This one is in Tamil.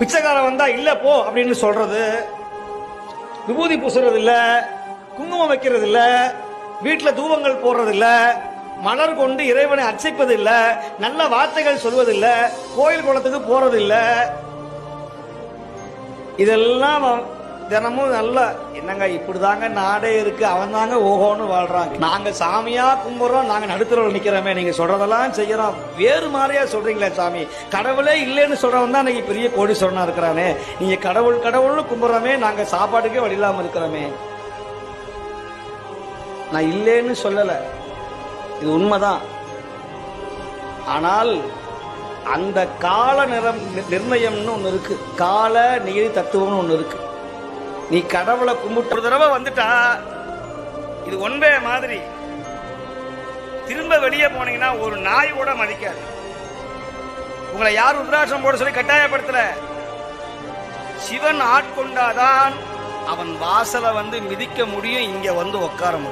பிச்சைக்காரன் வந்தா இல்ல போ அப்படின்னு சொல்றது, விபூதி பூசுறது இல்ல, குங்குமம் வைக்கிறது இல்ல, வீட்டுல தூபங்கள் போடுறது இல்ல, மலர் கொண்டு இறைவனை அர்ச்சிப்பது இல்ல, நல்ல வார்த்தைகள் சொல்வதில்ல, கோயில் குளத்துக்கு போறது இல்ல. இதெல்லாம் தினமும் நல்ல என்னங்க இப்படிதாங்க நாடே இருக்கு, அவன் தாங்க ஓஹோன்னு வாழ்றாங்க. நாங்க சாமியா கும்பிடுறோம், நாங்க நடுத்தரவில் நிக்கிறோமே, நீங்க சொல்றதெல்லாம் செய்யறோம், வேறு மாதிரியா சொல்றீங்களே சாமி. கடவுளே இல்லைன்னு சொல்றவன் தான் இன்னைக்கு பெரிய கோடீஸ்வரனா இருக்கிறானே. நீங்க கடவுள் கடவுள்னு கும்பிடுறோமே, நாங்க சாப்பாட்டுக்கே வழி இல்லாம இருக்கிறோமே. நான் இல்லைன்னு சொல்லல, இது உண்மைதான். ஆனால் அந்த கால நிர்ணயம்னு ஒண்ணு இருக்கு, கால நீதி தத்துவம்னு ஒண்ணு இருக்கு. நீ கடவுளை கும்பிட்டு ஒரு தடவை வந்துட்டா இது ஒன்பே மாதிரி, திரும்ப வெளியே போனீங்கன்னா ஒரு நாய் கூட மதிக்காது. உங்களை யார் ருத்ராட்சம் போட சொல்லி கட்டாயப்படுத்தல. சிவன் ஆட்கொண்டாதான் அவன் வாசலை வந்து மிதிக்க முடியும், இங்க வந்து உட்கார முடியும்.